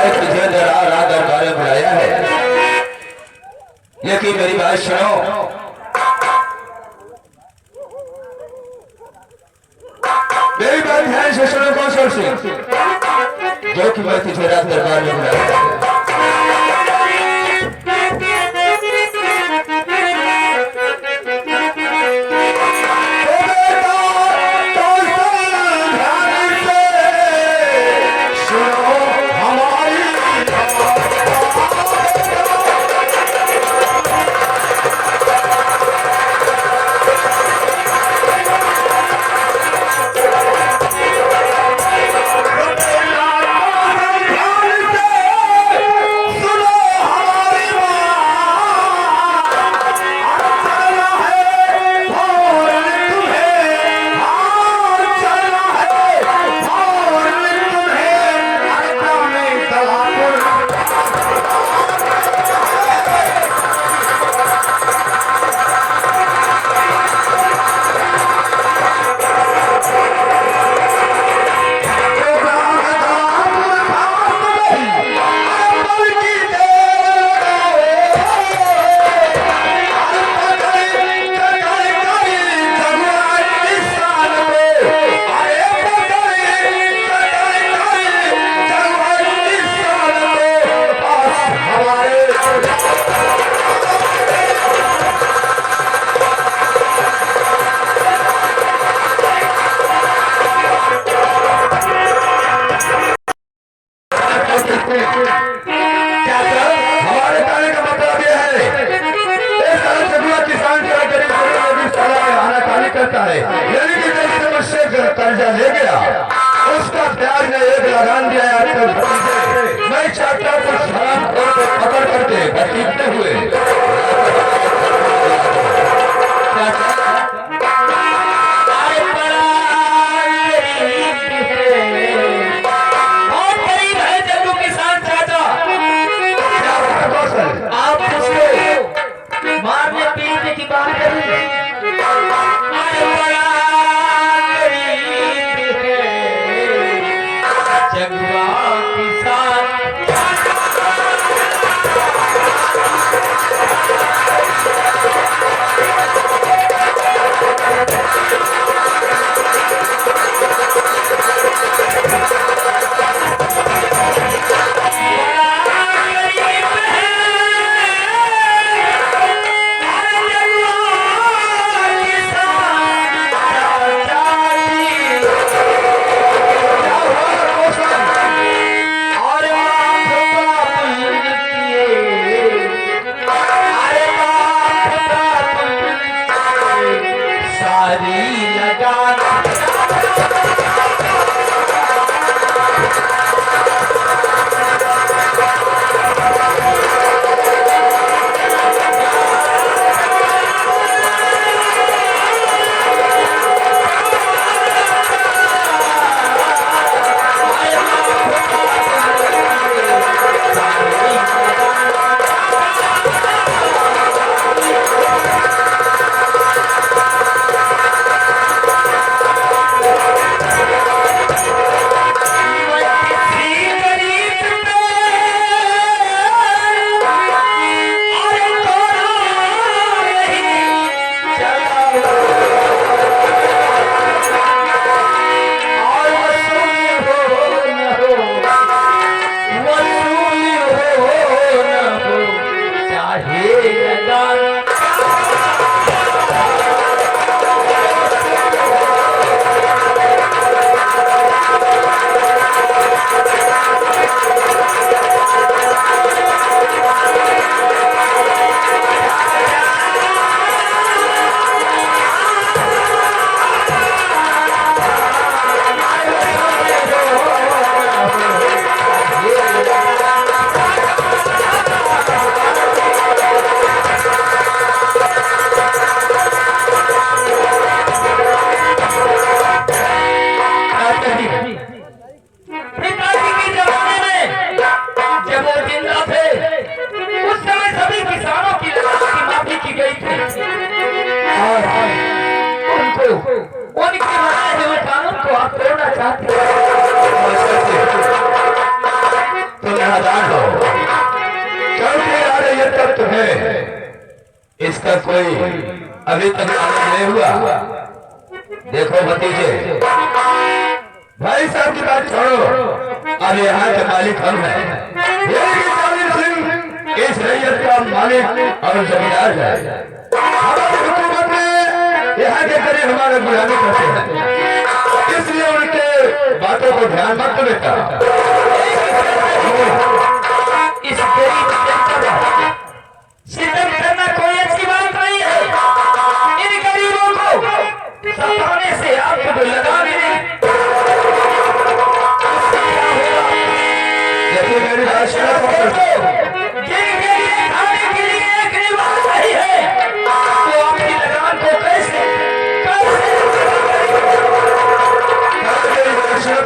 तुझे रात और बुलाया है। लेकिन मेरी बात सुनो, मेरी बात ध्यान से सुनो कौशल सिंह, जो कि मैं तुझे रात दरबार में बुलाया है। कर्जा ले गया, उसका प्याज ने एक लगान दिया। मैं चाहता हूँ शराब पकड़ करके घसीटते हुए इसका कोई अभी तक आनंद नहीं हुआ। देखो भतीजे, भाई साहब की बात छोड़ो, अब यहाँ के मालिक हम हैं। इस रैयत का मालिक और जमींदार है। हमारी हुकूमत में यहाँ के करीब हमारे गुलामी करते हैं, इसलिए उनके बातों को ध्यान मत देता। इस गरीब जनता का सितम करना कोई अच्छी बात नहीं है। इन गरीबों को सताने से आपको तो लगा भी नहीं। मेरी बात सुनो, जिनके लिए खाने के लिए एक निवास नहीं है, तो आपकी लगान को कैसे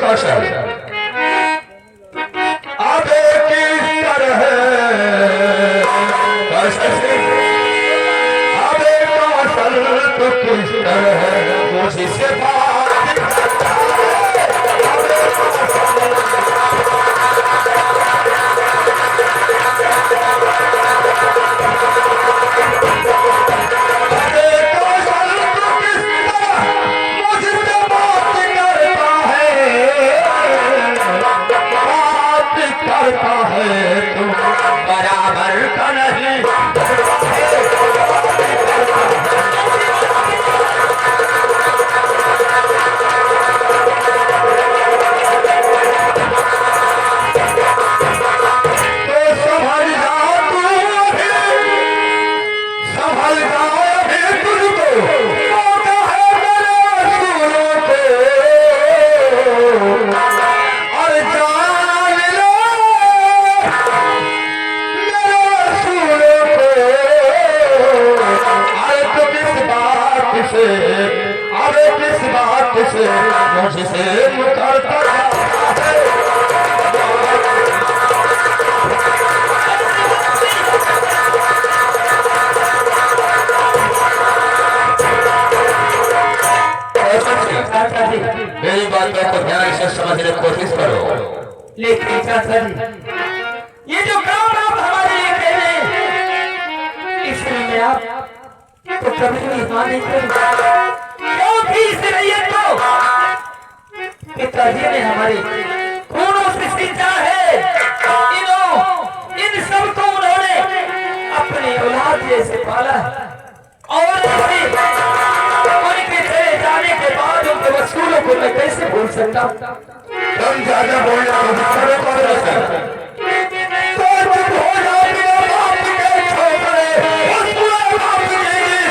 कौशल अब किस तरह अब कौशल तो किस तरह मुझसे बात करता है तू बराबर का नहीं। तो संभल जाओ तू अभी, संभल जाओ अभी तुझको मौका है मेरे सुनों को, और जान लो मेरे सुनों को। अरे तो किस बात से, अरे किस बात से मुझसे मुकरता है। मेरी बातों को ध्यान से समझने की कोशिश करो। लेकिन चाचा जी, ये जो काम आप हमारे लिए कह रहे हैं, इसमें मैं आप तो कभी भी हाँ नहीं करूंगा, क्योंकि इस रैयत को पिताजी ने हमारे खूनों से सींचा है। इन सबको उन्होंने अपनी औलाद जैसे पाला, और उनके चले जाने के बाद उनके वसूलों को मैं कैसे भूल सकता हूँ। तुम ज्यादा बोलना तो चुप हो जाओ, मेरे बाप के छोकरे, उस पूरे बाप के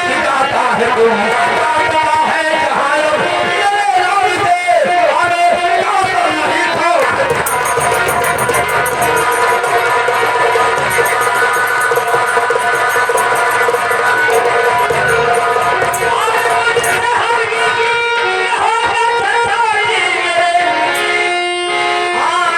सिखाता है तुम, सिखाता है जहाँ मेरे नाम से हमें काफर नहीं था। हाँ,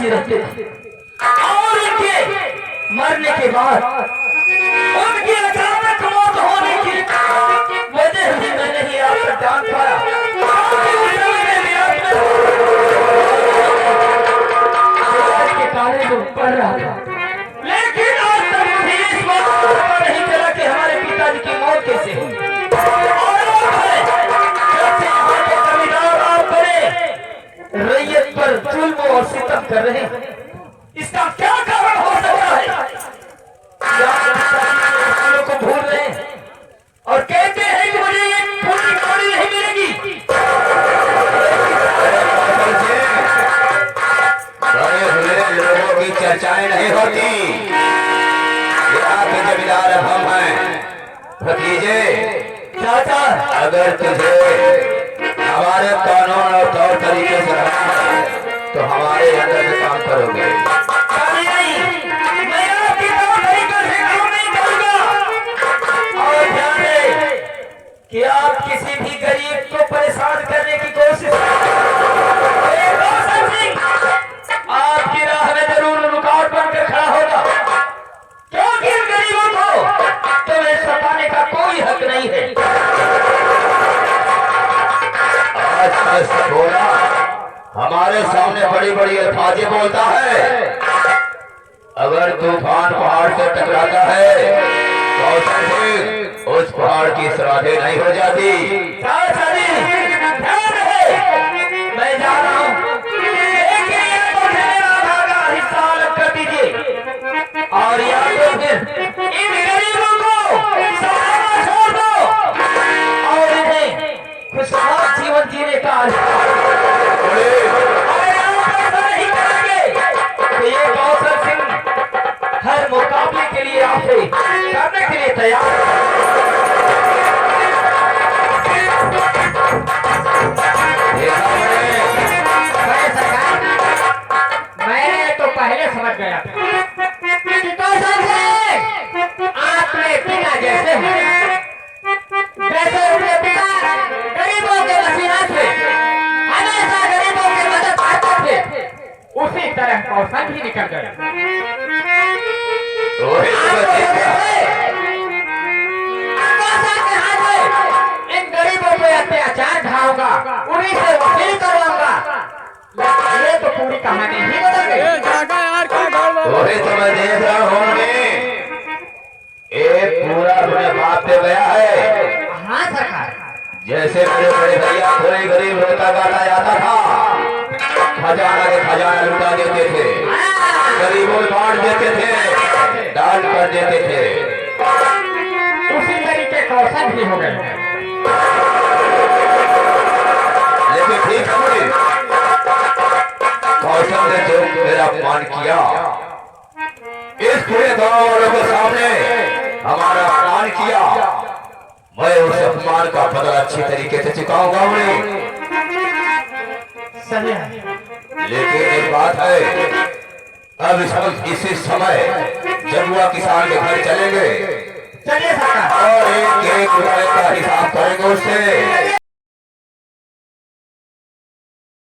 पिताजी रहते थे और इनके मरने के बाद उनकी अचानक मौत होने की वजह से मैं नहीं आप तक जान पाया। के काले को पढ़ रहा था, लेकिन आज तक मुझे इस बात का पता नहीं चला कि हमारे पिताजी की मौत कैसे हुई। रैयत पर जुल्म और सितम कर रहे हैं, इसका क्या कारण हो सकता है? या को भूल रहे हैं और कहते हैं कि मुझे ये पूरी कहानी नहीं मिलेगी। बड़े हुए लोगों की चर्चाएं नहीं होती। ये आपके जमींदार हम हैं भतीजे। चाचा, अगर तुझे हमारे कानून और तौर तरीके से रहना है तो हमारे अंदर में काम करोगे। कभी नहीं, मैं आपकी तौर तरीके से काम नहीं करूंगा। और ध्यान दें कि आप किसी भी गरीब को परेशान करने की कोशिश आपकी राह में जरूर रुकावट बनकर खड़ा होगा, क्योंकि इन गरीबों को तुम्हें सताने का कोई हक नहीं है। आज बोला हमारे सामने बड़ी बड़ी अल्फाजें बोलता है। अगर तूफान पहाड़ से टकराता है तो उस पहाड़ की सराहतें नहीं हो जाती। मैं जा रहा हूँ, लेकिन ये तो मेरा धागा हिस्सा अलग कर दीजिए और या तो फिर इन गरीबों को सताना छोड़ दो और इन्हें खुशहाल जीवन जीने का नहीं करेंगे तो ये कौशल सिंह हर मुकाबले के लिए आपसे करने के लिए तैयार। मैंने तो पहले समझ गया कि कौशल सिंह आपने पिता जैसे हैं, जैसे उनके पिता गरीबों के वसीला से हमेशा गरीबों की मदद करते थे, उसी तरह कौशल भी निकल गया। कौशल के हाथ में इन गरीबों पे अत्याचार ढाऊंगा, उन्हीं से वसूल करवाऊंगा। ये तो पूरी कहानी ही बदल गई। तो मैं देख रहा हूँ एक पूरा अपने बाप पे गया है। हाँ सरकार, जैसे मेरे बड़े भैया कोई गरीब रोता गाता जाता था, खजाना के खजाना लुटा देते थे, गरीबों को बांट देते थे, दान कर देते थे। उसी तरीके कौशल भी हो गए। लेकिन ठीक है, कौशल ने जो मेरा अपमान किया, इस पूरे गांव वालों के सामने हमारा अपमान किया, मैं उस अपमान का बदला अच्छी तरीके से चुकाऊंगा उन्हें। लेकिन एक बात है, अब इसी समय जब वह किसान के घर चलेंगे चलिए सरकार, और एक रुपए का हिसाब करेंगे।